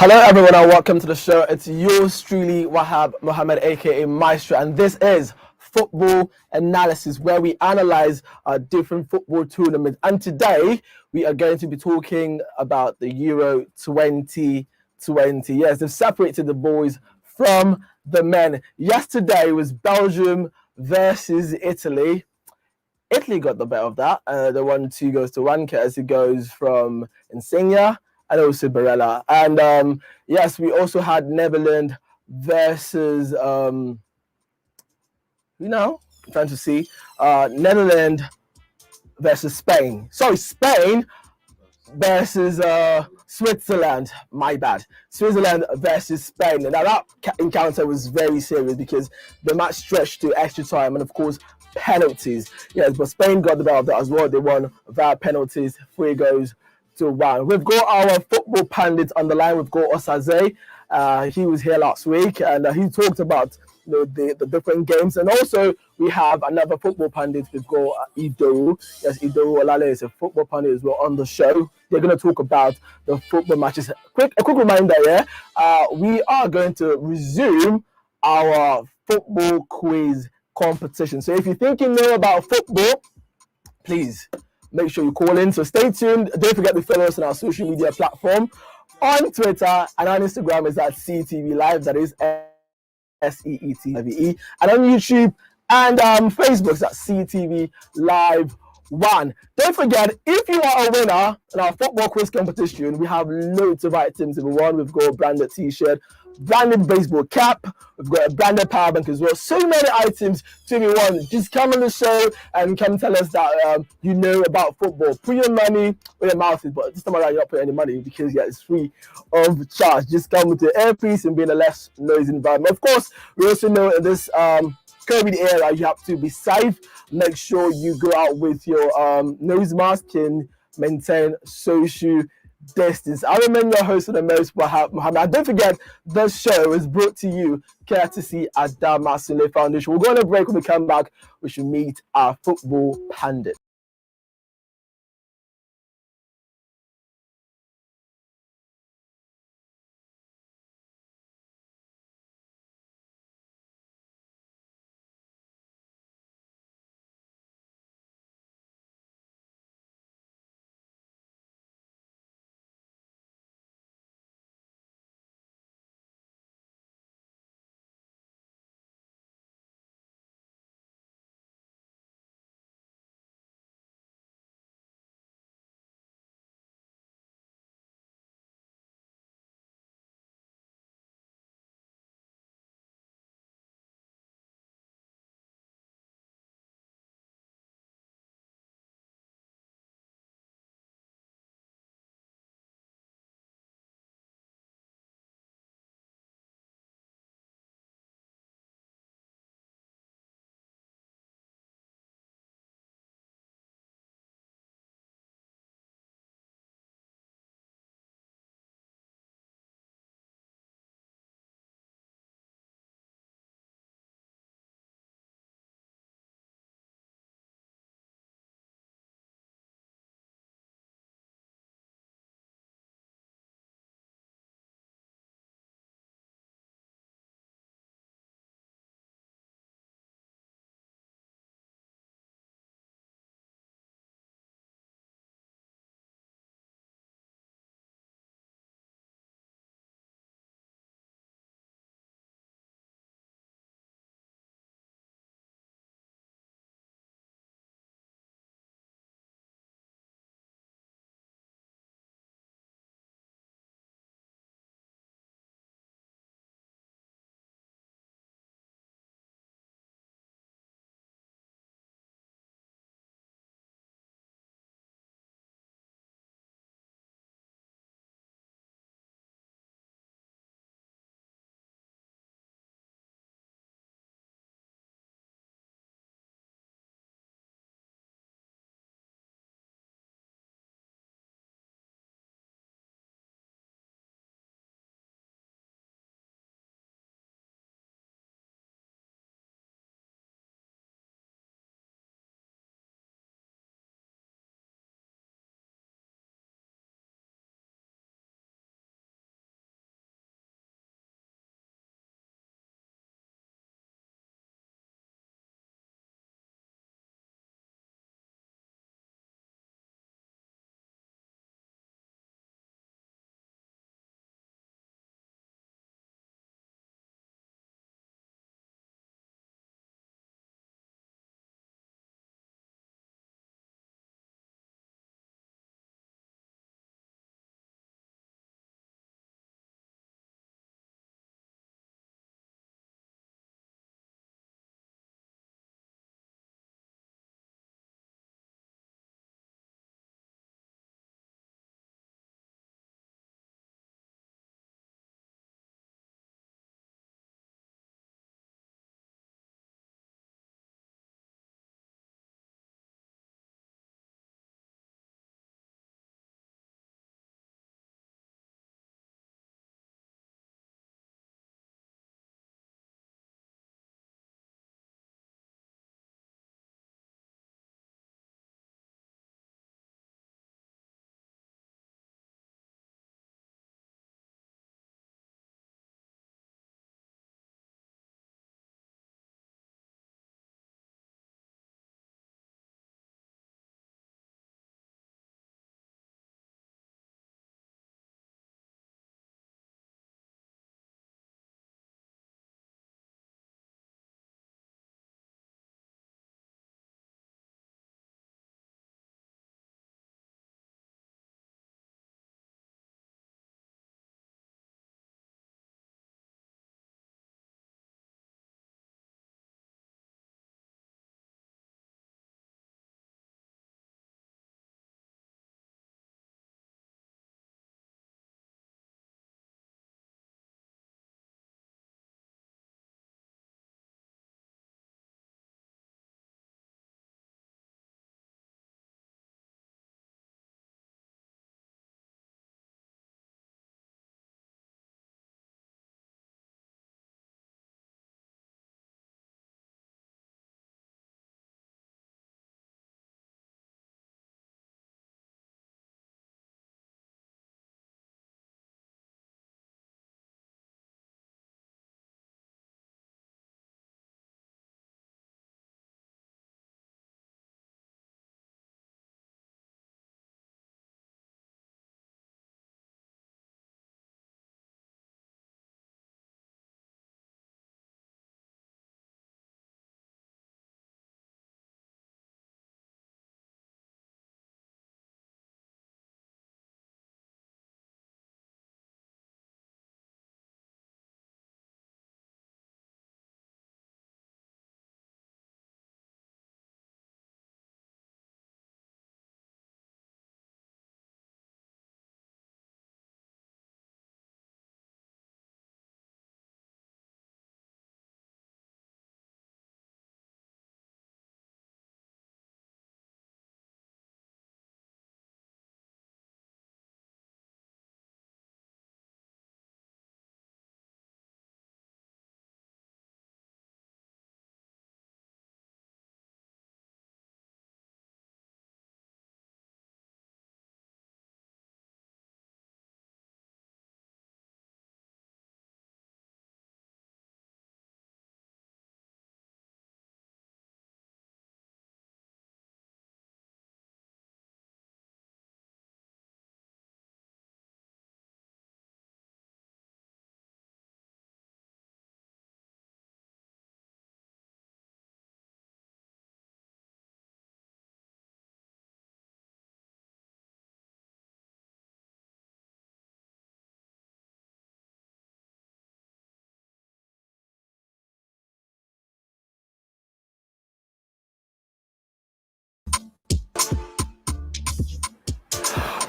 Hello, everyone, and welcome to the show. It's yours truly, Wahab Mohammed, aka Maestro, and this is Football Analysis, where we analyze different football tournaments. And today we are going to be talking about the Euro 2020. Yes, they've separated the boys from the men. Yesterday was Belgium versus Italy. Italy got the better of that. The 1-2 goes to Wanka as it goes from Insigne and also Barella. And yes, we also had Netherlands versus, I'm trying to see, Netherlands versus Spain. Sorry, Spain versus Switzerland. My bad. Switzerland versus Spain. Now that encounter was very serious because the match stretched to extra time and of course penalties. Yes, but Spain got the better of that as well. They won via penalties. 3-1. We've got our football pundits on the line. We've got Osaze. He was here last week and he talked about the different games. And also we have another football pundit. We've got Ido. Yes, Ido Olale is a football pundit as well on the show. They're going to talk about the football matches. A quick reminder, we are going to resume our football quiz competition. So if you think you know about football, please make sure you call in. So stay tuned. Don't forget to follow us on our social media platform. On Twitter and on Instagram is at CTV Live. That is SEETIVE. And on YouTube and Facebook is at CTV Live 1. Don't forget, if you are a winner in our football quiz competition, we have loads of items. Number one, we've got a branded t-shirt, branded baseball cap, we've got a branded power bank as well. So many items to be won. Just come on the show and come tell us that you know about football. Put your money where your mouth is, but this time around you're not putting any money because it's free of charge. Just come with the earpiece and be in a less noisy environment. Of course, we also know in this COVID era, you have to be safe. Make sure you go out with your nose mask and maintain social distance. I remain your host of the most, Wahab Mohammed. And don't forget, this show is brought to you courtesy at Dama Sule Foundation. We'll go on a break. When we come back, we should meet our football pundit.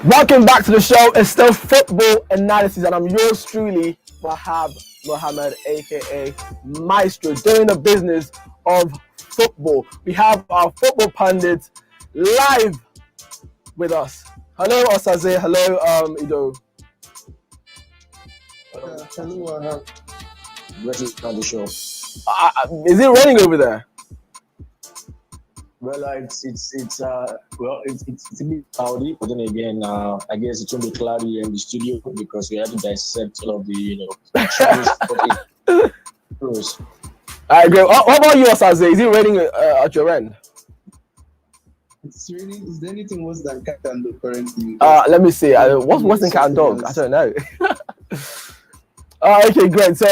Welcome back to the show. It's still football analysis, and I'm yours truly, Wahab Mohammed, aka Maestro, doing the business of football. We have our football pundits live with us. Hello, Osaze. Hello, Ido. Hello, Wahab. Great on the show. Is it raining over there? Well, it's a bit cloudy, but then again, I guess it won't be cloudy in the studio because we have to dissect all of the Chinese rules. Alright, great. What about you, Osaze? Is it raining at your end? It's raining. Is there anything worse than cat and dog currently? Let me see. What's worse than cat and dog? I don't know. Okay, great. So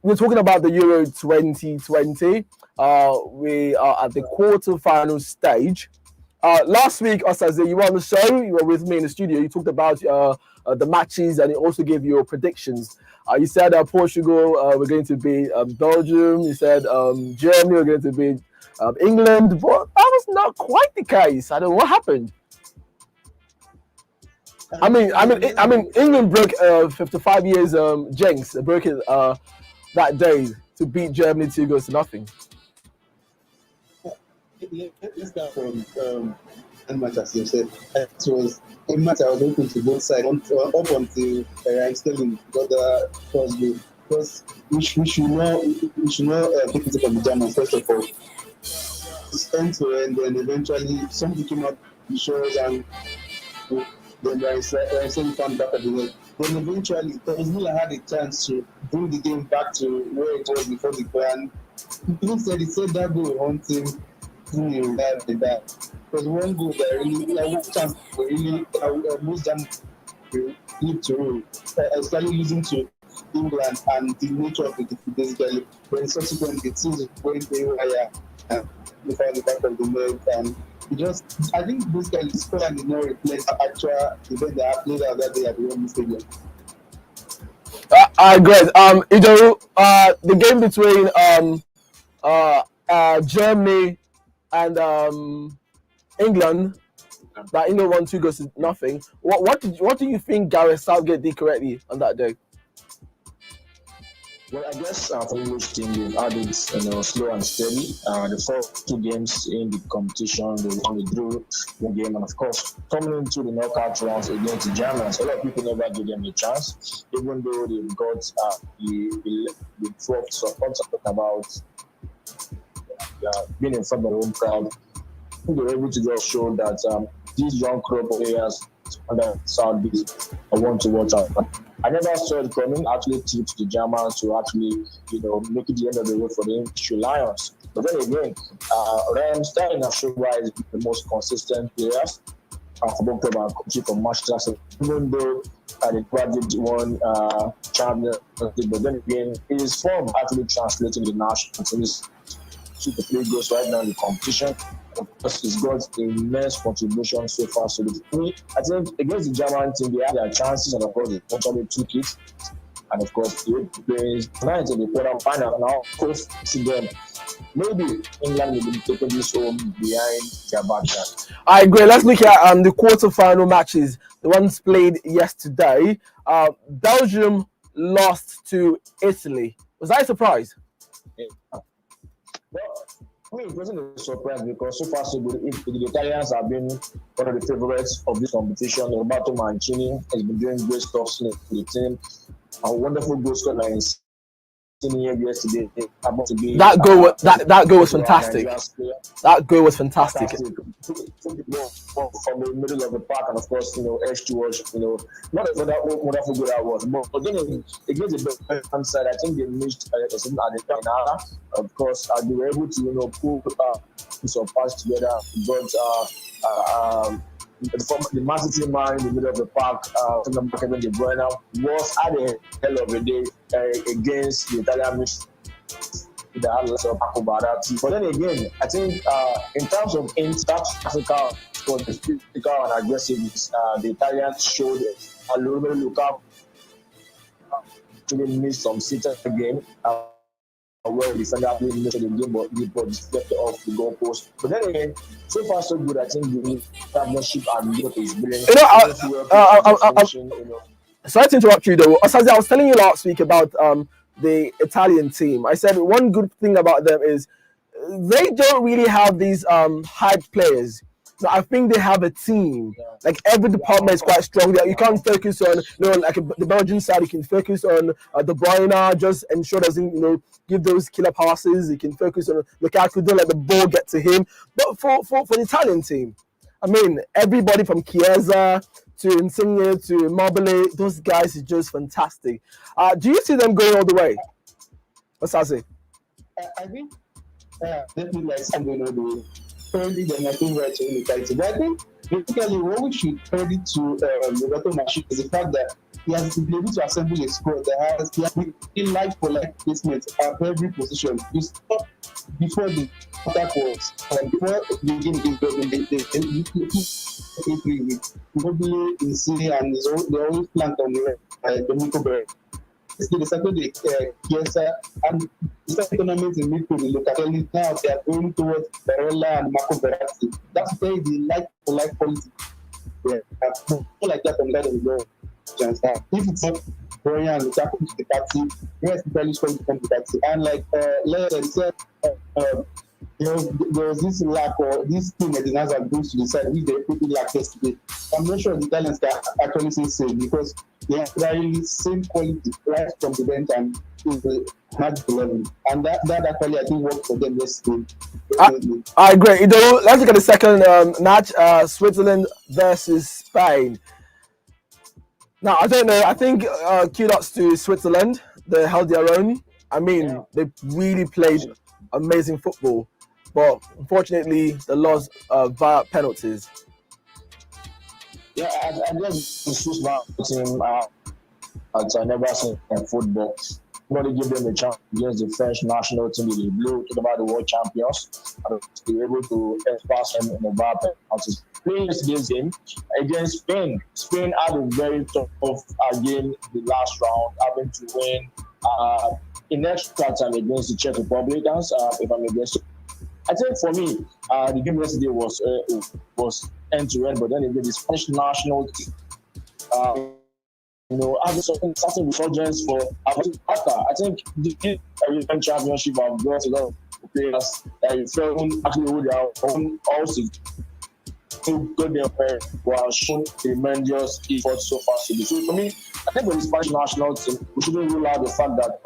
we're talking about the Euro 2020. We are at the quarter-final stage. Last week, Osaze, you were on the show. You were with me in the studio. You talked about the matches, and you also gave your predictions. You said Portugal were going to beat Belgium. You said Germany were going to beat England, but that was not quite the case. I don't know what happened. I mean, England broke 55 years jinx. They broke it that day to beat Germany 2-0. Let's start from and match as you said. It was a match I was open to both sides up until Raheem Sterling got the first goal. Because we should not take it from the Germans first of all. It's end to end, and eventually something came out the shores, and then Raheem Sterling found back at the net. Then eventually, Ozil had a chance to bring the game back to where it was before the plan. He said that goal will haunt him. That because one goal that really chance really most them lead to especially losing to England and the nature of the defeat basically. Then subsequently the teams going haywire and before the back of the net, and I think basically the score did not reflect the actual event that played out that day at the Wembley Stadium. Great. Ido, the game between Germany and England, that England won 2-0. What do you think Gareth Southgate did correctly on that day? Well, I guess for English team, they've had it slow and steady. The first two games in the competition, they only drew one game, and of course, coming into the knockout rounds against the Germans, a lot of people never give them a chance, even though they've got the 12th support talking about being in front of the home crowd. They were able to just show that these young crop players under Southgate I want to watch out. I never saw it coming. Actually, tipped the Germans to actually, make it the end of the road for the English Lions. But then again, Raheem Sterling has shown why he's the most consistent players. Football club and coaching from Manchester City. Even though they graduated one Champions League, but then again, his form actually translating the national teams to the play goes right now in the competition. Of course, he's got immense contribution so far. So I think against the German team, they had their chances, and of course, they eventually took it. And of course, they played tonight in the quarter final, and now, of course, see them. Maybe England will be taking this home behind their backyard. All right, great. Let's look at the quarter-final matches, the ones played yesterday. Belgium lost to Italy. Was that a surprise? Yeah. Well, it wasn't a surprise because so far so good. The Italians have been one of the favorites of this competition. Roberto Mancini has been doing great stuff in the team. A wonderful goal scorer in yesterday. That goal was fantastic. That goal was fantastic. From the middle of the park, and of course, edge towards, not as wonderful goal that was. But then against the Belgian side, I think they missed at the time. Of course, they were able to, pull some parts together. But the Man City man in the middle of the park, Kevin De Bruyne, was at the hell of a day against the Italian mix. But then again, I think in terms of tactical, physical and aggressiveness, the Italians showed a little bit of look up. Actually missed some sitter game. where the defender actually made sure the game but stepped off the goalpost. But then again, so far so good. I think the championship and Europe is brilliant. You know, Liverpool were just finishing, sorry to interrupt you though. Osaze, I was telling you last week about the Italian team. I said one good thing about them is they don't really have these hype players. So I think they have a team. Like every department is quite strong. You can't focus on, like the Belgian side. You can focus on De Bruyne, just ensure doesn't, give those killer passes. You can focus on Lukaku, don't let the ball get to him. But for the Italian team, I mean, everybody from Chiesa to Insigne to Mobile, those guys is just fantastic. Do you see them going all the way? Osaze? I think definitely like some going all the way. Currently, they're not doing right in the title. But I think basically what we should credit to Roberto Mancini is the fact that he has been able to assemble a squad that he has been like for like placement at every position. You stop before the attack was before the game is going, they play with Mobile, Insigne, and they always plant on the right, Domenico Berardi. They started the Chiesa and the tournament in midfield, the Locatelli. Now they are going towards Barella and Marco Verratti. That's very the like for like quality. Yeah, like that on that of the if it's not Brian and Lukaku to the party, yes, Italy is going to come to the party. And like Leo said, there was this lack or this thing that the Nazar brings to the side, which they people lack yesterday. I'm not sure the Italians can actually say same because they are really same quality right from the bench and in the match level. And that actually I think worked for them yesterday. I agree. Let's look at the second match, Switzerland versus Spain. Now, I don't know. I think kudos to Switzerland. They held their own. I mean, they really played amazing football. But unfortunately, they lost via penalties. Yeah, I guess the Swiss team I never seen in football. Nobody give them a chance against the French national team. They blew to about the world champions. And they were able to pass them in the bar penalties. Playing yesterday's game against Spain. Spain had a very tough game the last round, having to win in extra time against the Czech Republicans, if I'm against. I think for me, the game yesterday was end to end, but then again, the Spanish national team, having certain resurgence for After. I think the European Championship have brought a lot of players that felt actually who they are also good there who have shown tremendous effort so far. So for me, I think with the Spanish national team, we shouldn't rule out the fact that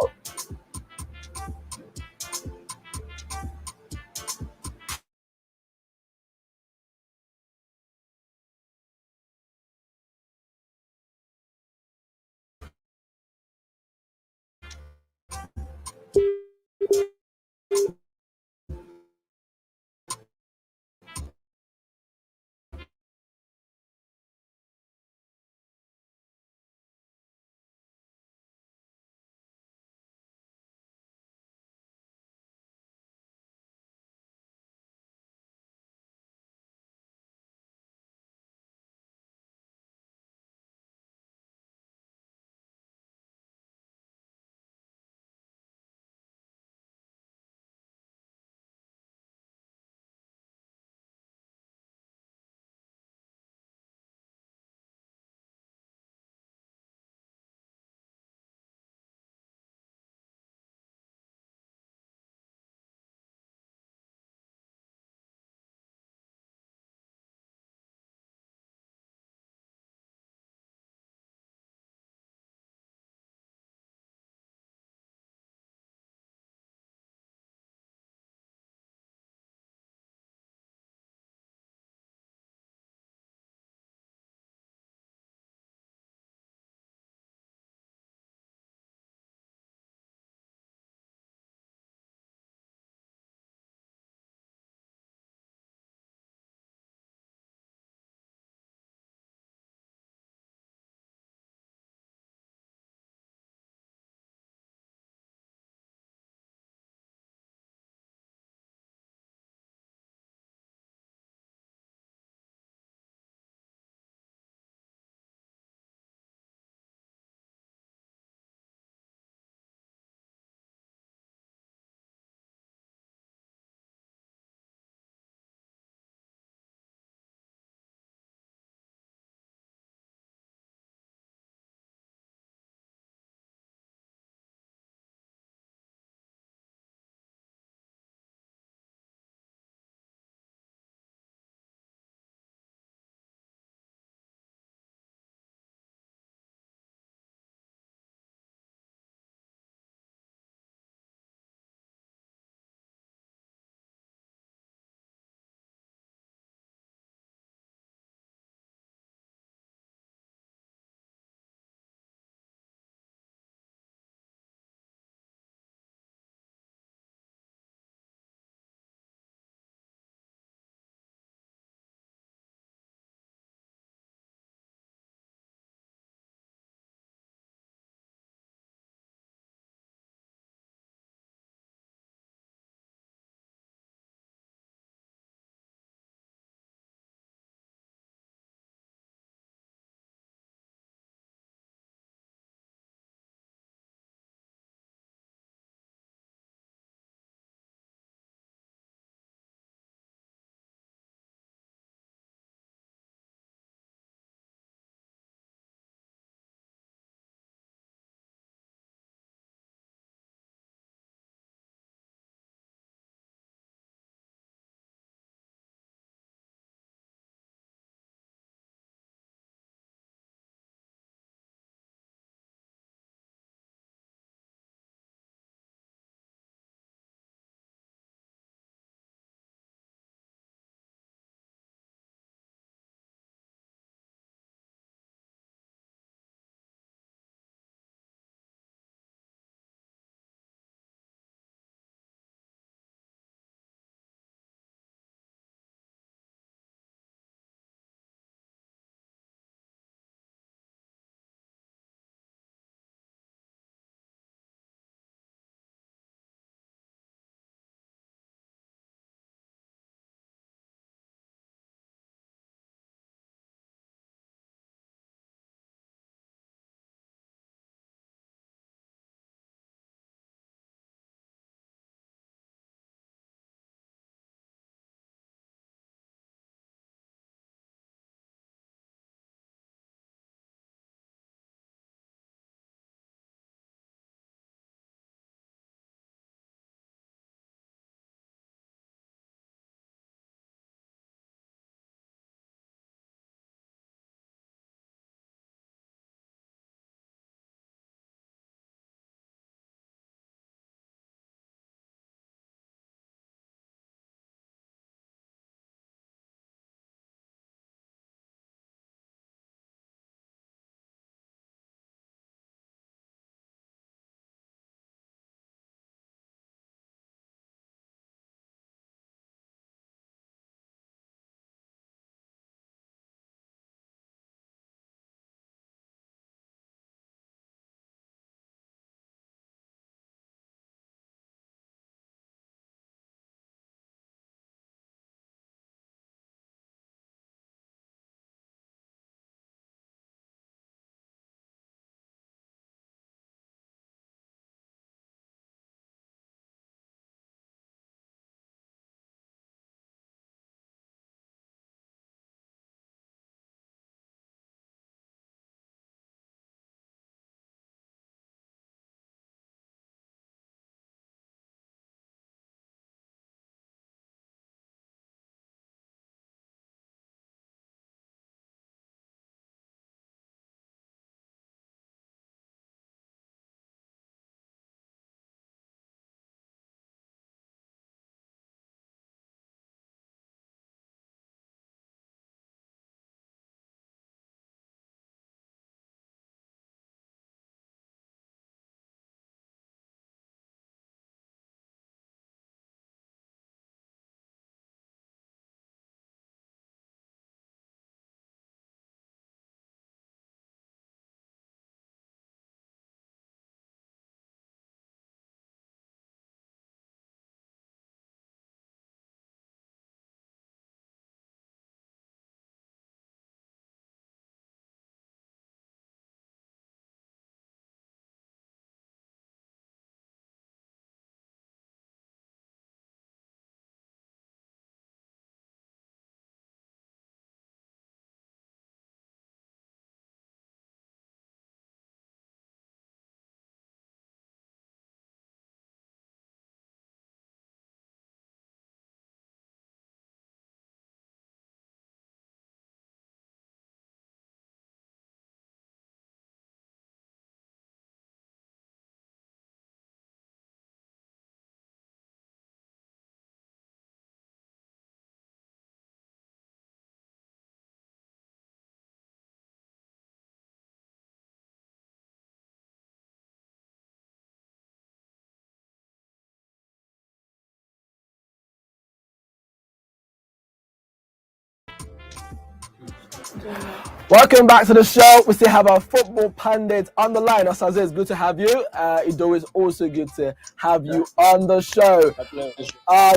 Welcome back to the show. We still have our football pundit on the line. Osaze, it's good to have you. Ido is also good to have you on the show.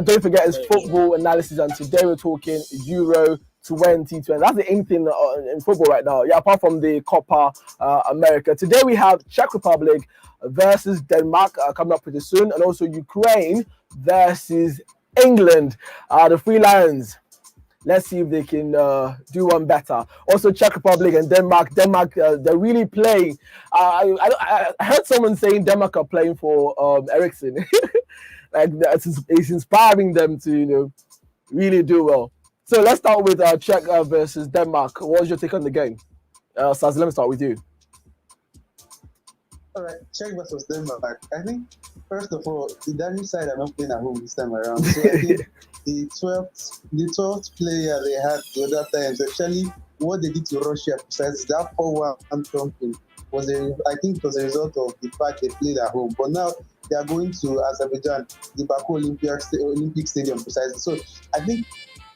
Don't forget it's football analysis, and today we're talking Euro 2020. That's the aim thing in football right now. Yeah, apart from the Copa America. Today we have Czech Republic versus Denmark coming up pretty soon, and also Ukraine versus England. The Three Lions. Let's see if they can do one better. Also, Czech Republic and Denmark. Denmark, they're really playing. I heard someone saying Denmark are playing for Eriksen. Like it's inspiring them to, really do well. So let's start with Czech versus Denmark. What was your take on the game? Saz, let me start with you. All right, Czech versus Denmark. I think first of all, the Danish side are not playing at home this time around. So I think the 12th player they had the other times, actually what they did to Russia, besides that 4-1 something, I think it was a result of the fact they played at home. But now they are going to Azerbaijan, the Baku Olympic Stadium precisely. So I think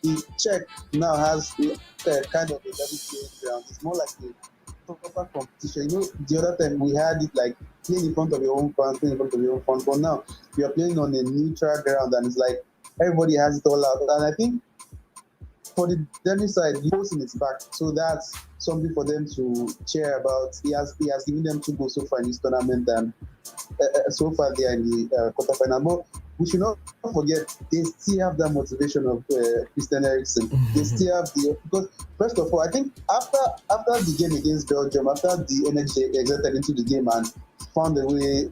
the Czech now has kind of a level playing ground. It's more like a proper competition. The other time we had it like playing in front of your own fans, but now we are playing on a neutral ground, and it's like everybody has it all out. And I think for the Danish side, the post in his back, so that's something for them to cheer about. He has given them 2 goals so far in this tournament, and so far they are in the quarterfinal. But we should not forget they still have that motivation of Christian Eriksen. They still have because first of all, I think after the game against Belgium, after the energy they exerted into the game and found a way,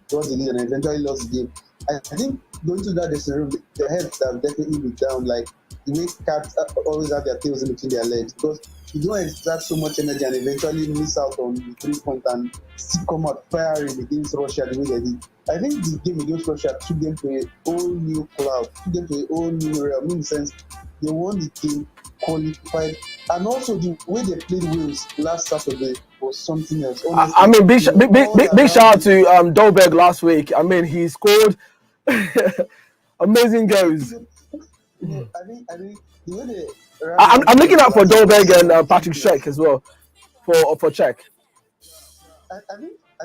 got the lead and eventually lost the game, I think going to that dressing room, their heads have definitely been down. Like the way cats always have their tails in between their legs, because you don't extract so much energy and eventually miss out on the 3 points and still come out firing against Russia the way they did. I think the game against Russia took them to a whole new cloud, took them to a whole new realm. In the sense, they won the game, qualified, and also the way they played Wales last Saturday was something else. Honestly, I mean, big shout out to Dolberg last week. I mean, he scored amazing goals. I think the way they. I'm looking out for Dolberg and Patrick Schick as well for Czech. I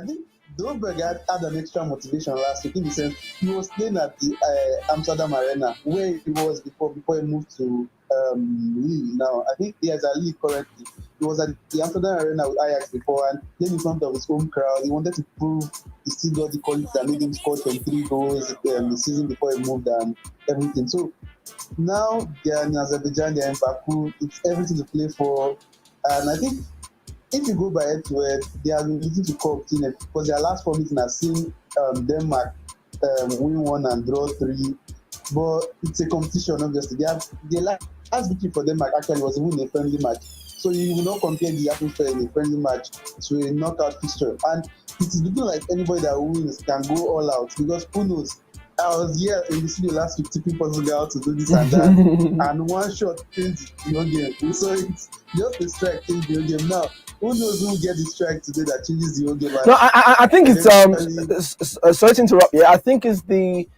think Dolberg had an extra motivation last week in the sense he was playing at the Amsterdam Arena where he was before he moved to Lille. Now I think he has a Lille currently. He was at the Amsterdam Arena with Ajax before and playing in front of his home crowd. He wanted to prove he still got the quality that made him score 23 goals the season before he moved and everything. So now they're in Azerbaijan, they're in Baku. It's everything to play for, and I think if you go by head to head, they are looking to compete because their last 4 meetings have seen Denmark win 1 and draw 3. But it's a competition, obviously. The last victory for Denmark actually was even a friendly match. So you will not compare the atmosphere in a friendly match to a knockout fixture. And it is looking like anybody that wins can go all out because who knows? I was here in the studio last week tipping Portugal to do this and that, and one shot changed the whole game. So it's just a strike changed the whole game. Now, who knows who will get the strike today that changes the whole game? No, I think it's sorry to interrupt you. I think it's the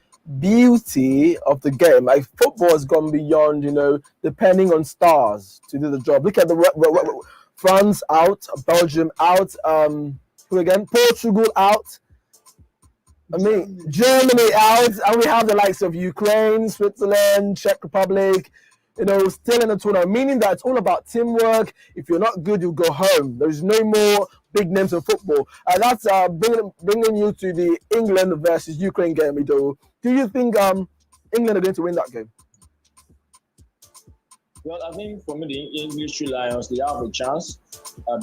beauty of the game. Like football has gone beyond, depending on stars to do the job. Look at the France out, Belgium out, who again? Portugal out. I mean, Germany out, and we have the likes of Ukraine, Switzerland, Czech Republic, still in the tournament, meaning that it's all about teamwork. If you're not good, you go home. There's no more big names in football. And that's bringing you to the England versus Ukraine game, Ido. Do you think England are going to win that game? Well, I think for me, the English Lions, they have a chance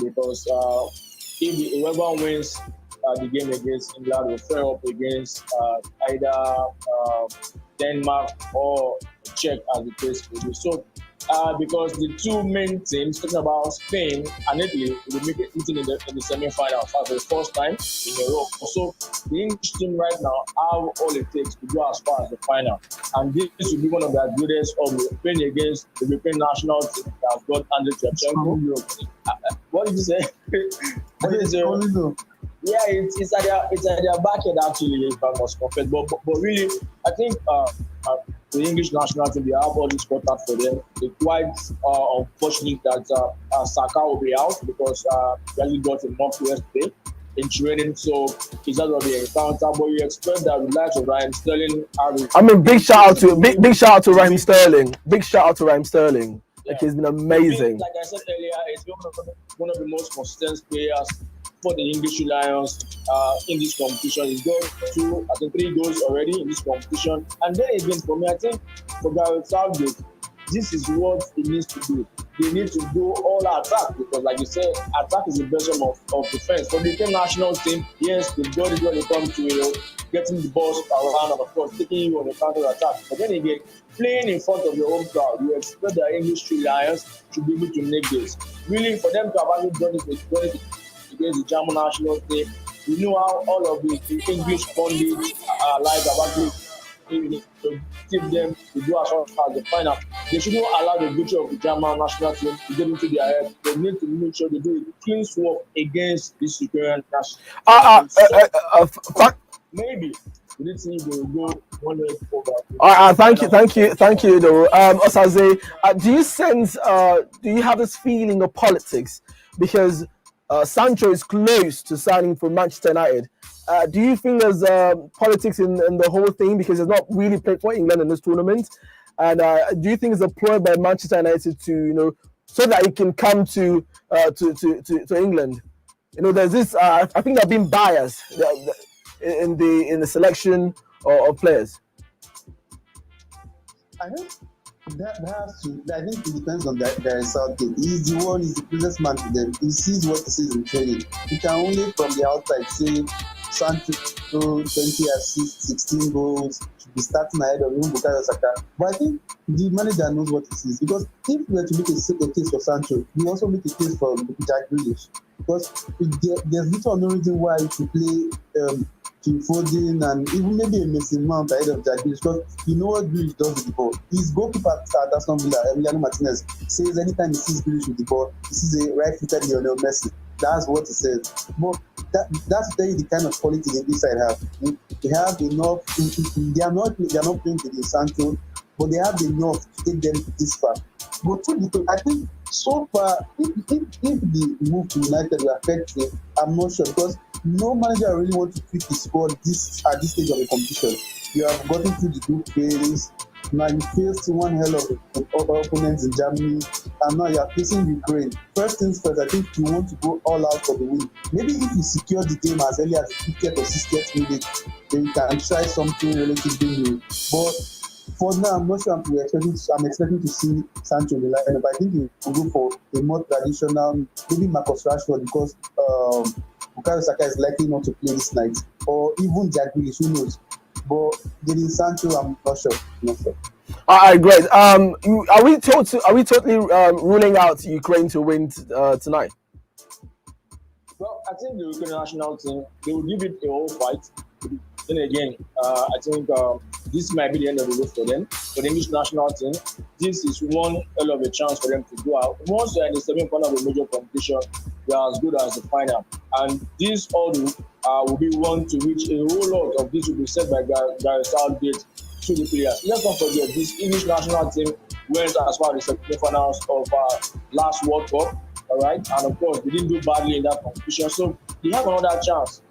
because if whoever wins the game against England will fare up against either Denmark or Czech as the case may be. So, because the 2 main teams, talking about Spain and Italy, will be meeting in the semi-final for the first time in a row. So, the English team right now have all it takes to go as far as the final. And this will be one of their greatest playing against the European national team that has got Andriy Shevchenko. What did you say? What did you say? Yeah, it's at their back end actually, if I must confess. But really, I think the English national team, they have all this cut out for them. It's quite unfortunate that Saka will be out because he hasn't got enough yesterday in training, so it's not going to be an encounter. But you expect that with likes of Raheem Sterling, I mean, big shout out to Raheem Sterling. Big shout out to Raheem Sterling. Like, he's been amazing. Like I said earlier, he's one of the most consistent players for the English Lions in this competition. He's got 3 goals already in this competition. And then again, for me, I think for Gareth Southgate, this is what he needs to do. They need to go all attack because, like you said, attack is the best form of defense. For the international team, yes, they've got it when it comes to getting the balls around and, of course, taking you on the counter attack. But then again, playing in front of your home crowd, you expect the English Lions to be able to make this. Really, for them to have actually done it against the German national team, you know how all of the English pundits lives have actually to keep them to do as well as the final. They shouldn't allow the victory of the German national team to get into their head. They need to make sure they do a clean swap against this Ukrainian national team. Maybe we didn't see they will go 1 over. Thank you, though. Osaze, do you sense? Do you have this feeling of politics because Sancho is close to signing for Manchester United? Do you think there's politics in the whole thing because he's not really played for England in this tournament? And do you think it's a ploy by Manchester United to so that he can come to England? There's this. I think they're being biased in the selection of players. I think that has to. I think it depends on Gareth Southgate. He's the closest man to them. He sees what he sees in training. He can only from the outside say Sancho 20 assists, 16 goals, should be starting ahead of him, Bukayo Saka. But I think the manager knows what he sees because if we were to make a case for Sancho, we also make a case for Jack Grealish because there's little or no reason why he should play Phil Foden and even maybe a Mason Mount ahead of Jack Grealish because you know what Grealish does with the ball. His goalkeeper at Aston Villa, Emiliano Martinez, says anytime he sees Grealish with the ball, he sees a right-footed Lionel Messi. That's what he says. But that's to tell you the kind of quality the English side have. They have enough. They are not playing to the Sancho, but they have enough to take them this far. But I think so far, if the move to United will affect him, I'm not sure because no manager really wants to tweak his squad at this stage of the competition. You have gotten through the group phase. Now you faced one hell of opponents in Germany, and now you are facing Ukraine. First things first, I think you want to go all out for the win. Maybe if you secure the game as early as the 50th or 60th minute, then you can try something relatively new. But for now, I'm not sure I'm expecting to see Sancho in the lineup. I think he will go for a more traditional, maybe Marcus Rashford because Bukayo Saka is likely not to play this night, or even Jack Grealish, who knows. But getting Sancho, I'm not sure. All right, great. Are we totally ruling out Ukraine to win tonight? Well, I think the Ukrainian national team, they will give it a whole fight. Then again, I think this might be the end of the road for them. For the English national team, this is one hell of a chance for them to go out. Once they're in the semi-final of a major competition, they are as good as the final. And this order will be one to which a whole lot of this will be set by Gareth Southgate to the players. Let's not forget, this English national team went as far as the semi-finals of last World Cup. All right, and of course, they didn't do badly in that competition, so they have another chance.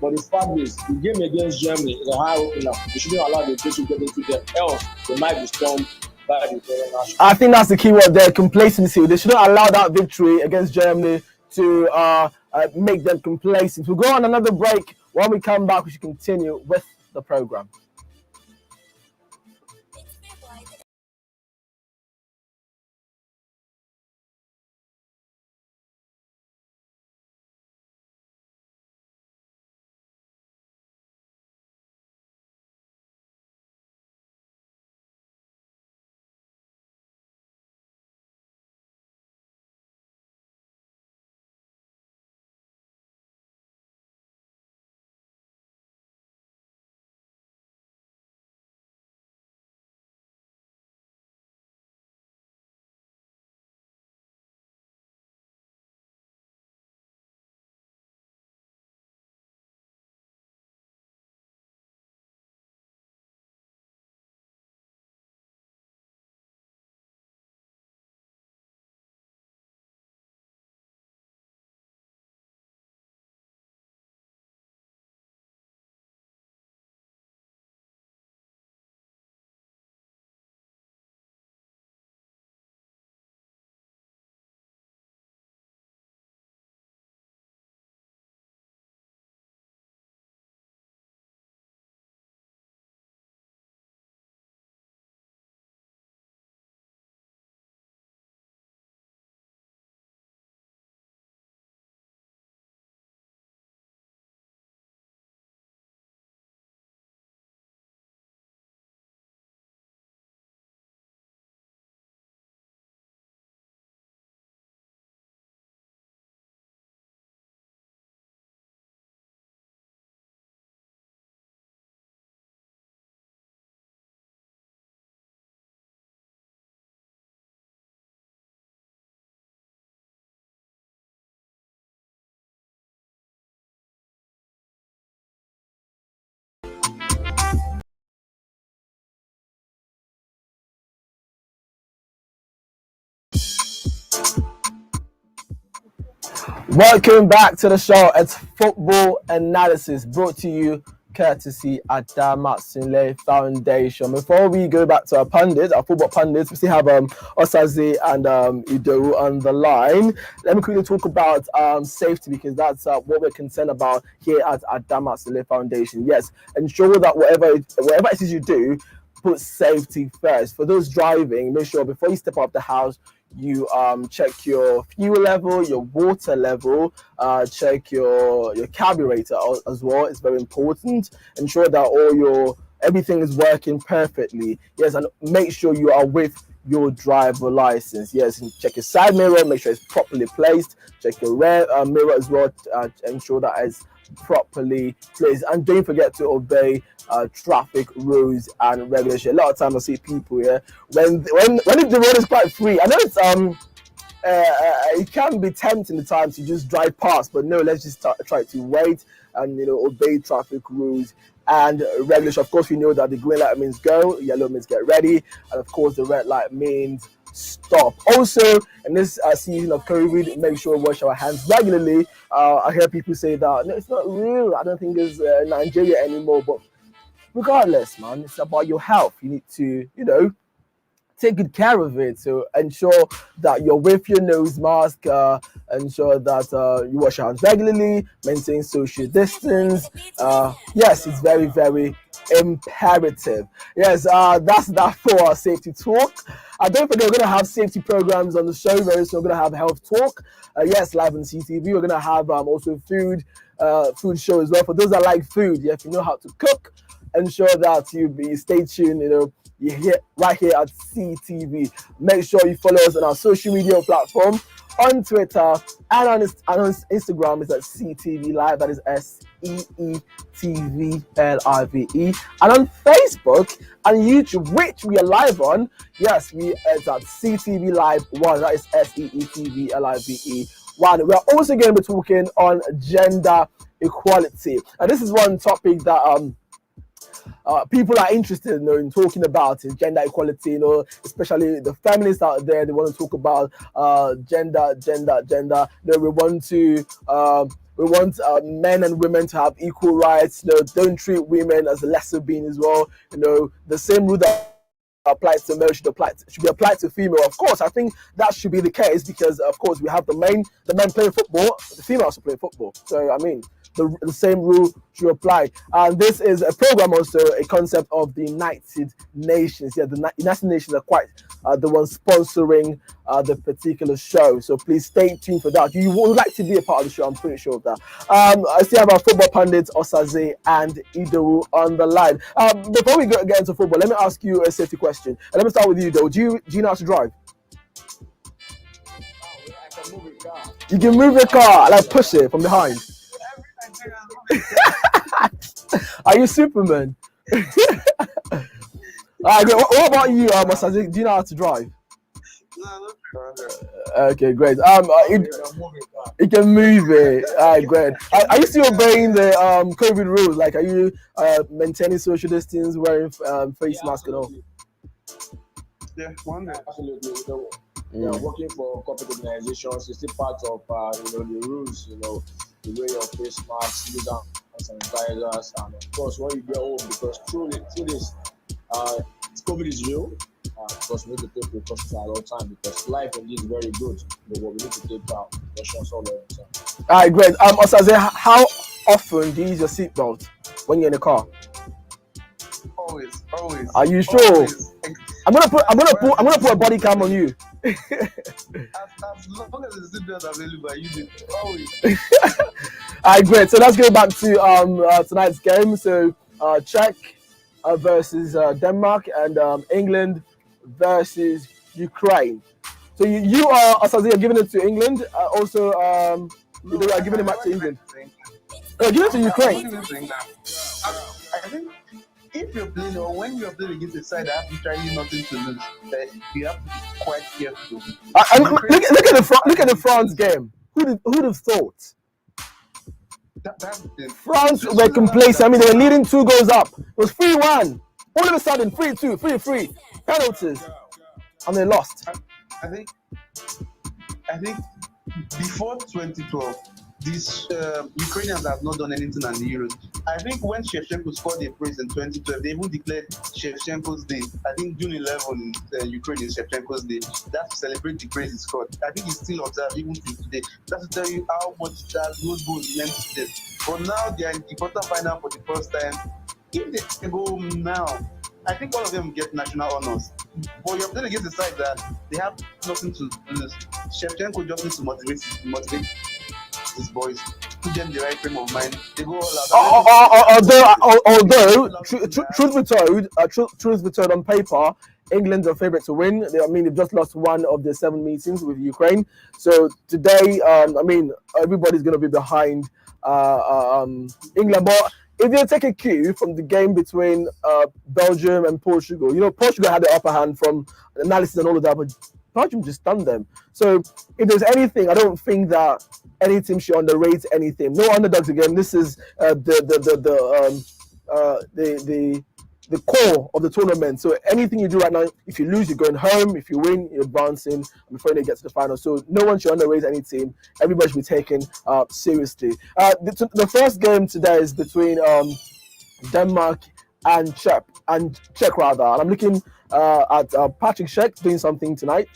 But the fact is, the game against Germany is a high opener. They shouldn't allow the coach to get into them, else they might be stormed by the international. I think that's the key word there: complacency. They shouldn't allow that victory against Germany to make them complacent. We'll go on another break. When we come back, we should continue with the program. Welcome back to the show. It's football analysis brought to you courtesy Adama Sinle Foundation. Before we go back to our pundits, our football pundits, we still have Osaze and Idowu on the line. Let me quickly talk about safety, because that's what we're concerned about here at Adama Sinle Foundation. Yes, ensure that whatever it is you do, put safety first. For those driving, make sure before you step out of the house, you check your fuel level, your water level, check your carburetor as well. It's very important. Ensure that everything is working perfectly. Yes, and make sure you are with your driver license. Yes, and check your side mirror, make sure it's properly placed. Check your rear mirror as well. Ensure that it's properly placed, and don't forget to obey traffic rules and regulation. A lot of times I see people here when the road is quite free. I know it's it can be tempting at times to just drive past, but no, let's just try to wait and obey traffic rules and regulation. Of course, we know that the green light means go, yellow means get ready, and of course the red light means stop. Also, in this season of COVID, make sure we wash our hands regularly. I hear people say that no, it's not real. I don't think it's Nigeria anymore. But regardless, man, it's about your health. You need to, take good care of it. So ensure that you're with your nose mask. Ensure that you wash your hands regularly. Maintain social distance. Yes, it's very, very imperative. Yes, that's that for our safety talk. Don't forget, we're going to have safety programs on the show very soon. We're going to have health talk. Yes, live on CTV. We're going to have also food show as well. For those that like food, if you know how to cook, ensure that you stay tuned. You're here right here at CTV. Make sure you follow us on our social media platform, on Twitter and on Instagram. It's at CTV Live. That is SEETVLIVE. And on Facebook and YouTube, which we are live on, yes, it's at CTV Live 1. That is SEETVLIVE 1. We're also going to be talking on gender equality. And this is one topic that people are interested in talking about, is gender equality, especially the feminists out there. They want to talk about gender. We want men and women to have equal rights. Don't treat women as a lesser being as well. The same rule that applies to male should be applied to female. Of course, I think that should be the case, because of course we have the men playing football, the females play football. So I mean, the same rule should apply. And this is a program, also a concept of the United Nations. Yeah, the United Nations are quite the ones sponsoring the particular show. So please stay tuned for that. You would like to be a part of the show, I'm pretty sure of that. I still have our football pundits, Osaze and Idowu, on the line. Before we get into football, let me ask you a safety question. And let me start with you, Idowu. Do you know how to drive? You can move your car, like push it from behind. Are you Superman? What about you, Osaze? Do you know how to drive? Okay, great. It can move it. Great. Are you still obeying the COVID rules? Like, are you maintaining social distance, wearing face mask and all? Yeah, one day. Absolutely. Working for corporate organizations is still part of the rules. The way your face masks, use hand sanitizers, and of course when you get home, because through this, COVID is real. Of course, we need to take precautions at all time, because life indeed is very good, but we need to take precautions all the time. All right, great. Osaze, how often do you use your seatbelt when you're in the car? Always. Are you sure? Always. I'm gonna put a body cam on you. As long as the seatbelt available, I use it always. All right, great. So let's go back to tonight's game. So Czech versus Denmark, and England versus Ukraine. So you are, Osaze, you're giving it to England. Also, you are giving it back to England. Give it to Ukraine. I think if you're playing, or when you're playing against a side that have literally nothing to lose, you have to be quite careful. Look at the France game. Who'd have thought? France were complacent. I mean, they were leading 2 goals up. It was 3-1. All of a sudden, 3-2, 3-3. Penalties. And they lost. I think before 2012, these Ukrainians have not done anything on the Euros. I think when Shevchenko scored a brace in 2012, they even declared Shevchenko's Day. I think June 11, Ukraine is Shevchenko's Day. That's to celebrate the brace he scored. I think it's still observed even till today. That's to tell you how much those goals meant to them. But now they are in the quarterfinal for the first time. If they go now, I think all of them get national honors. But you're playing against the side that they have nothing to lose. Shevchenko just needs to motivate these boys, put them in the right frame of mind. They go all out. Although, truth be told, on paper, England's are favourite to win. They've just lost one of their 7 meetings with Ukraine. So today, everybody's going to be behind England. But if you take a cue from the game between Belgium and Portugal, Portugal had the upper hand from analysis and all of that, but Belgium just stunned them. So if there's anything, I don't think that any team should underrate anything. No underdogs again. This is the core of the tournament. So anything you do right now, if you lose, you're going home. If you win, you're advancing before they get to the final. So no one should underrate any team. Everybody should be taken seriously. The first game today is between Denmark and Czech, and I'm looking at Patrick Schick doing something tonight.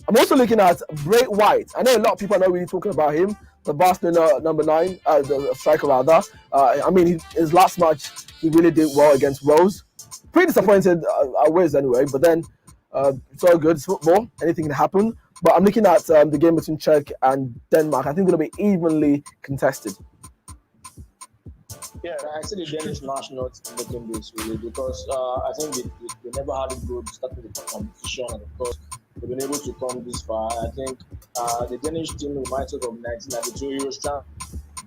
I'm also looking at Bray White. I know a lot of people are not really talking about him. The Barcelona number 9, the striker rather. His last match, he really did well against Wales. Pretty disappointed at Wales anyway, but then it's all good. It's football. Anything can happen. But I'm looking at the game between Czech and Denmark. I think it's going to be evenly contested. Yeah, I see the Danish national team making this really because I think they never had a good starting the competition, and of course they've been able to come this far. I think the Danish team reminds us of 1992 Euro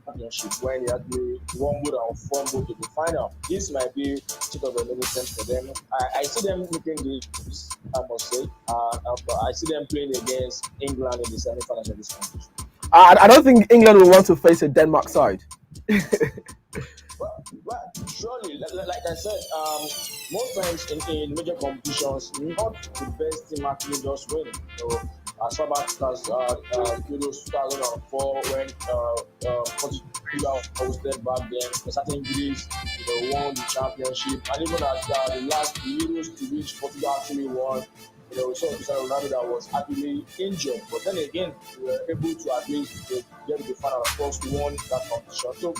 Championship when they actually rumbled and fumbled to the final. This might be sort of a little sense for them. I see them making this, I must say. I see them playing against England in the semi-finals of this competition. I don't think England will want to face a Denmark side. Well, surely, like I said, most times in major competitions, not the best team actually just win. So, as far back as Euros 2004, when Portugal hosted back then, a certain Greece won the championship, and even at the last Euros to which Portugal actually won, we saw Cristiano Ronaldo that was actually injured, but then again, we were able to at least get to the final. Of course, we won that competition. So,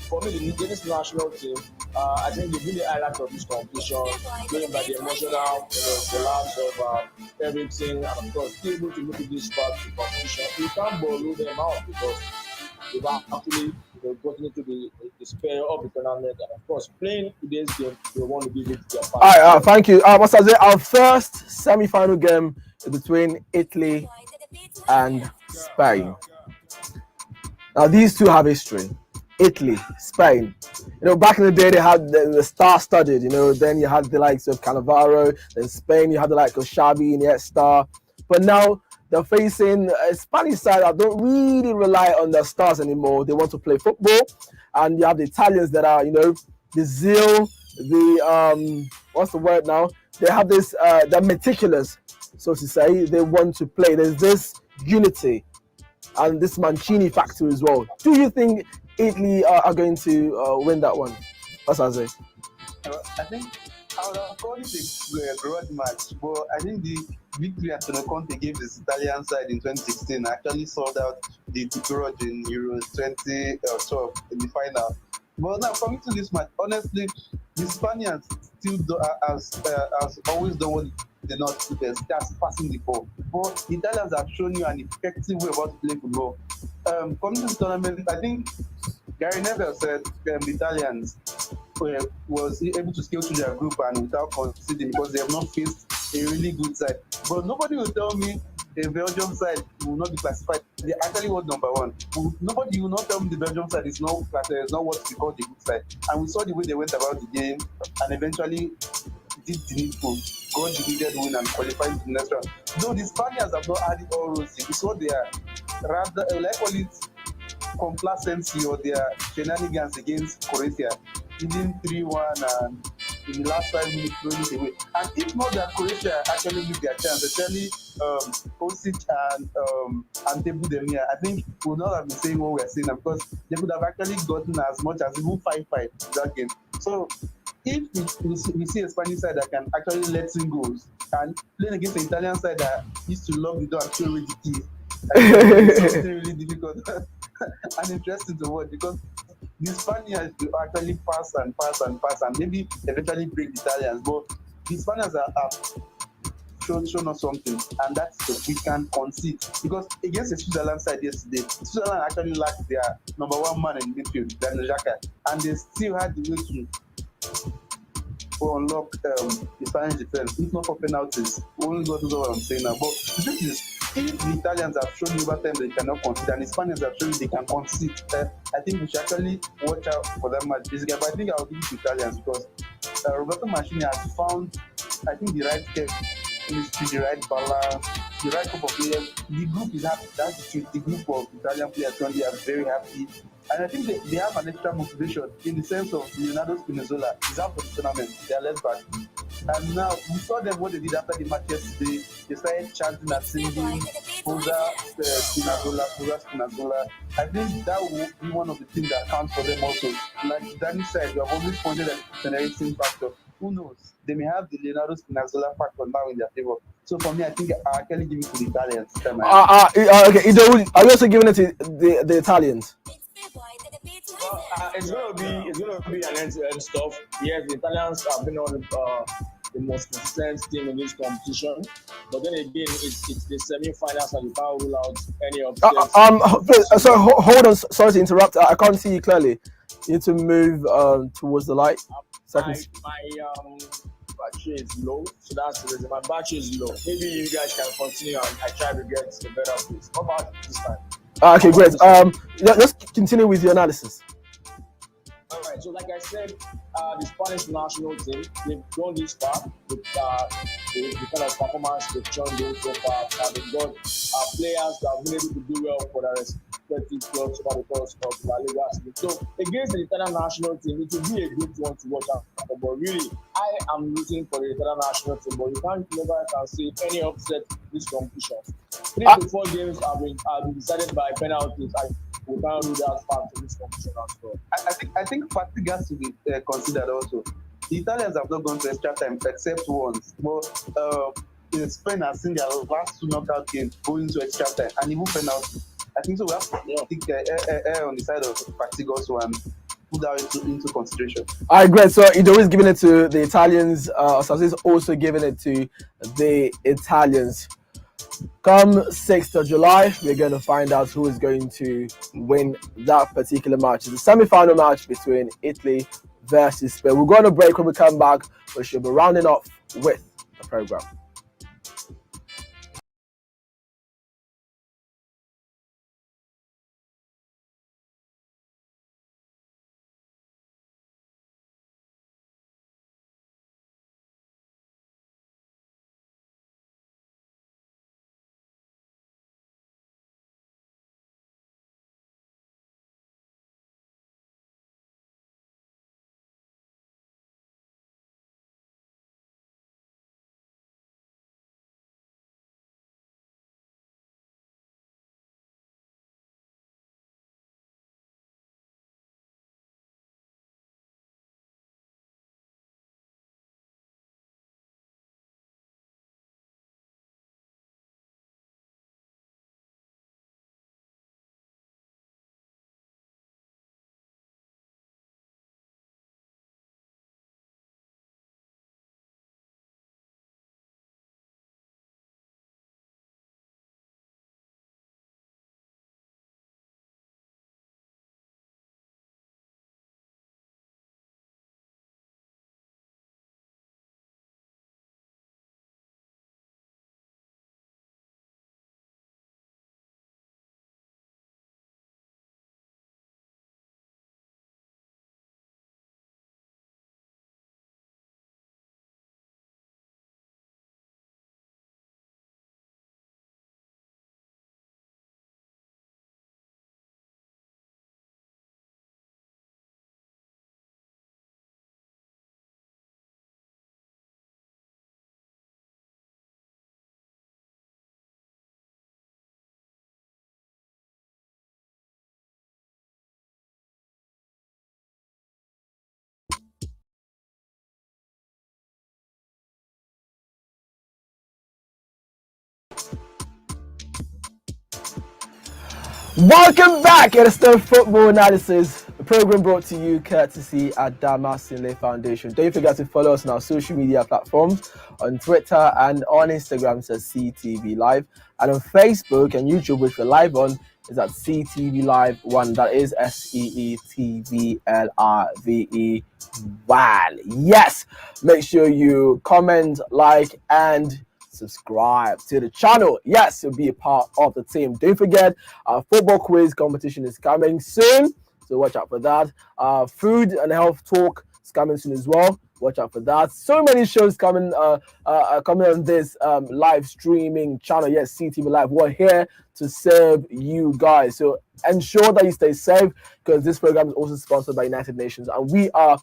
for me, the Danish national team, I think the really highlight of this competition, going by the emotional collapse of everything, and of course, be able to look at this part of the competition. You can't borrow them out because they've actually gotten into the spare of the tournament, and of course, playing today's game, they want to give it to their fans. All right, thank you. Our first semi-final game is between Italy and Spain. Now, these two have history. Italy, Spain. Back in the day, they had the star-studded. Then you had the likes of Cannavaro. Then Spain, you had the likes of Xavi, Iniesta. But now they're facing a Spanish side that don't really rely on their stars anymore. They want to play football, and you have the Italians that are, the zeal, the what's the word now? They have this, they're meticulous, so to say. They want to play. There's this unity and this Mancini factor as well. Do you think Italy are going to win that one? What's I say? I think I would have called it a grudge match, but I think the victory Antonio Conte gave his Italian side in 2016 actually sold out the grudge in Euros 2012 in the final. But now coming to this match, honestly, the Spaniards still has always done what they're not do best. That's passing the ball. But the Italians have shown you an effective way about to play football. Coming to the tournament, I think Gary Neville said the Italians was able to scale through their group and without conceding because they have not faced a really good side. But nobody will tell me the Belgium side will not be classified. They actually was number 1. Nobody will not tell me the Belgium side is not what we call the good side. And we saw the way they went about the game and eventually did the needful. Got the needed win and qualified to the next round. Though the Spaniards have not had it all rosy. It's what they are. Rather, like call it complacency or their shenanigans against Croatia. Leading 3-1 and in the last 5 minutes throwing it away. And if not that Croatia actually missed their chance, especially Kosic and Tebu Demir, I think we would not have been saying what we're saying now, because they could have actually gotten as much as even 5-5 that game. So if we see a Spanish side that can actually let in goals and playing against the Italian side that used to lock the door and throw away the keys, it's something really difficult and interesting to watch, because the Spaniards will actually pass and pass and pass and maybe eventually break the Italians. But the Spaniards are shown us something, and that's the we can concede. Because against the Switzerland side yesterday, Switzerland actually lacked their number one man in midfield, Daniel Xhaka, and they still had the way to unlock the Spanish defense, if not for penalties. Only God knows what I'm saying now. But the truth is, if the Italians have shown you over time they cannot concede, and the Spaniards have shown you they can concede, I think we should actually watch out for that match. Basically, but I think I'll give it to Italians, because Roberto Mancini has found, I think, the right chemistry, the right balance, the right group of players. The group is happy. That's the truth. The group of Italian players currently are very happy. And I think they have an extra motivation in the sense of Leonardo Spinazzola is out for the tournament. They are left back. And now we saw them what they did after the match yesterday. They started chanting and singing Posa Spinazzola. I think that will be one of the things that counts for them also. Like Danny said, you have always pointed at the generating factor. Who knows? They may have the Leonardo Spinazzola factor now in their favor. So for me, I think I actually give it to the Italians. Okay, are you also giving it to the Italians? Well, it's gonna be an end-to-end stuff. Yes, the Italians have been on the most consistent team in this competition, but then again, it's the semi-finals and you can't rule out any upsets. Sorry, hold on. Sorry to interrupt. I can't see you clearly. You need to move towards the light. My battery is low, so that's the reason. My battery is low. Maybe you guys can continue and I try to get a better place. What about this time? Okay, great. Let's continue with your analysis. All right. So, like I said, the Spanish national team, they've gone this far with the kind of performance they've shown so far. They've got players that have been able to do well for their respective clubs over the course of La Liga. So, against the Italian national team, it will be a good one to watch out for. But really, I am rooting for the Italian national team. But you can't never can see any upset in this competition. 3 to 4 games have been decided by penalties. We can't rule that part of this competition as well. I think fatigue has to be considered also. The Italians have not gone to extra time except once. But Spain has seen their last 2 knockout games going to extra time and even penalty. I think so. We have to take air on the side of fatigue also and put that into consideration. All right, great. So Ido is giving it to the Italians. Osase is also giving it to the Italians. Come 6th of July, we're going to find out who is going to win that particular match. It's a semi-final match between Italy versus Spain. We'll go on a break. When we come back, we should be rounding off with the program. Welcome back. It is still Football Analysis, the program brought to you courtesy Adama Sinle Foundation. Don't forget to follow us on our social media platforms on Twitter and on Instagram, says CTV Live, and on Facebook and YouTube, which we're live on, is at CTV Live 1. That is SEETVLRVE1. Yes, make sure you comment, like, and subscribe to the channel. Yes, you'll be a part of the team. Don't forget, our football quiz competition is coming soon, so watch out for that. Food and health talk is coming soon as well. Watch out for that. So many shows coming coming on this live streaming channel. Yes, CTV Live. We're here to serve you guys. So ensure that you stay safe, because this program is also sponsored by United Nations, and we are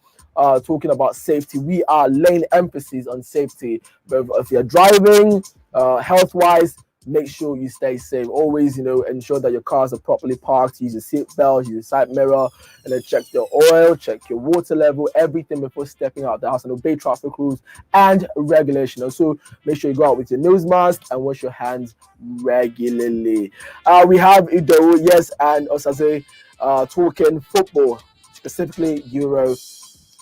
talking about safety. We are laying emphasis on safety. But if you're driving, health-wise, make sure you stay safe. Always, ensure that your cars are properly parked. Use your seat belt, use your side mirror, and then check your oil, check your water level, everything before stepping out of the house, and obey traffic rules and regulation. Also, make sure you go out with your nose mask and wash your hands regularly. We have Ido, yes, and Osaze talking football, specifically Euro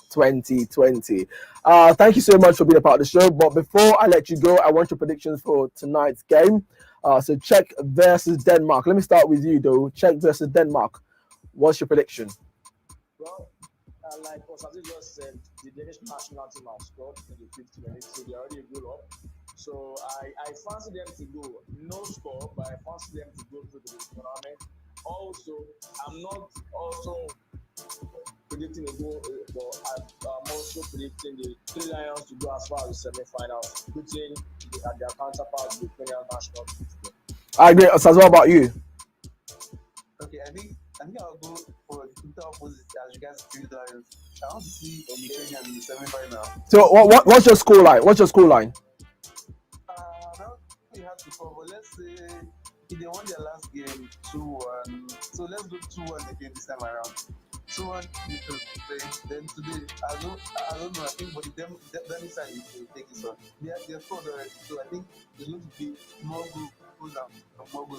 2020. Thank you so much for being a part of the show. But before I let you go, I want your predictions for tonight's game. So Czech versus Denmark. Let me start with you, though. Czech versus Denmark. What's your prediction? Well, like Osaze just said, the Danish national team have scored in the 50 minutes, so they're already a goal up. So I fancy them to go. No score, but I fancy them to go through the tournament. Also, I'm not also predicting a goal, but I'm also predicting the Three Lions to go as far as the semi-finals, beating their counterparts, the Ukrainian national team. I agree. Osaze, what about you? Okay, I think I'll go for the total opposite as regards Three Lions. I want to see Ukraine in the semi-final. So what's your score line? What's your score line? Well, we have to cover. Let's say if they won their last game 2-1, so let's go 2-1 again this time around. 2-1 then today, I don't know. I think, but them side will take this one. They're scored already, so I think there's going to be more goals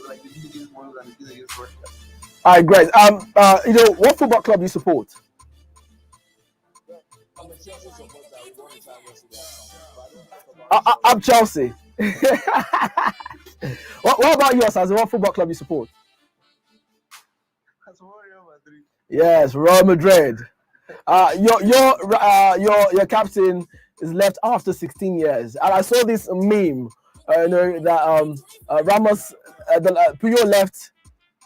like the did against Wales and the did against Russia. All right, great. What football club do you support? I'm a Chelsea supporter. We won the Champions League, but I don't I'm Chelsea. What about you, Osaze? What football club do you support? That's Real Madrid. Yes, Real Madrid. Your captain is left after 16 years, and I saw this meme. That Ramos, Puyol left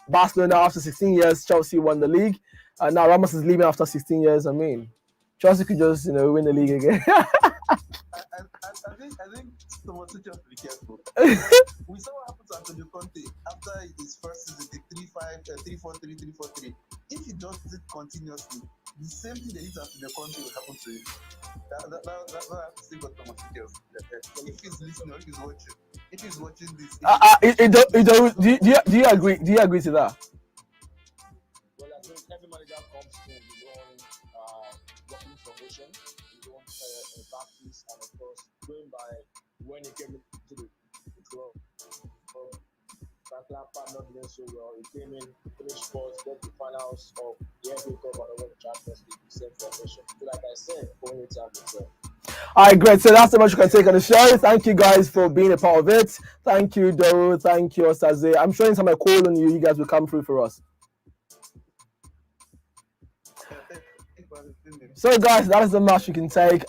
Barcelona after 16 years. Chelsea won the league, and now Ramos is leaving after 16 years. I mean, Chelsea could just win the league again. I think Thomas Tuchel has to be careful. We saw what happened to Antonio Conte after his first season, the 3-5, 3-4-3, 3-4-3. If he does it continuously, the same thing that did to Antonio Conte will happen to him. That's what I have to say about Thomas Tuchel. If he's listening or if he's watching this. Do you agree? Do you agree to that? Well, I think every manager comes to his own working formation, his own practice, and of course, going by when he came into the club. Frank Lampard not doing so well. He came in, finished fourth, got the finals of the FA Cup and the Champions League, same formation. So like I said, only time will tell. All right, great. So that's so much you can take on the show. Thank you guys for being a part of it. Thank you, Doro. Thank you, Osaze. I'm sure anytime I call on you, you guys will come through for us. So guys, that is the match you can take.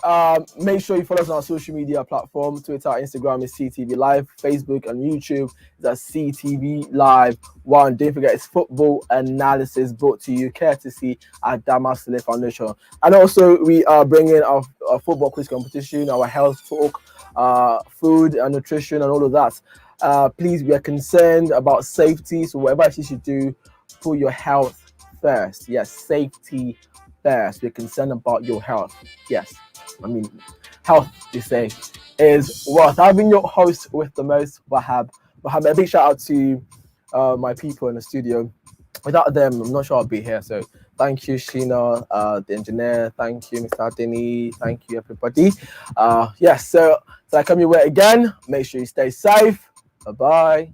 Make sure you follow us on our social media platform. Twitter, Instagram is CTV Live. Facebook and YouTube is at CTV Live 1. Don't forget, it's Football Analysis brought to you courtesy at Adama Sinle Foundation. And also, we are bringing our football quiz competition, our health talk, food and nutrition and all of that. Please, we are concerned about safety. So whatever it is you do, put your health first. Yes, safety first. We're concerned about your health. Yes, I mean, health, they say, is worth. I've been your host with the most, Wahab. A big shout out to my people in the studio. Without them, I'm not sure I'll be here. So thank you, Sheena, the engineer. Thank you, Mr. Adeni. Thank you, everybody. Yes, so I come your way again. Make sure you stay safe. Bye-bye.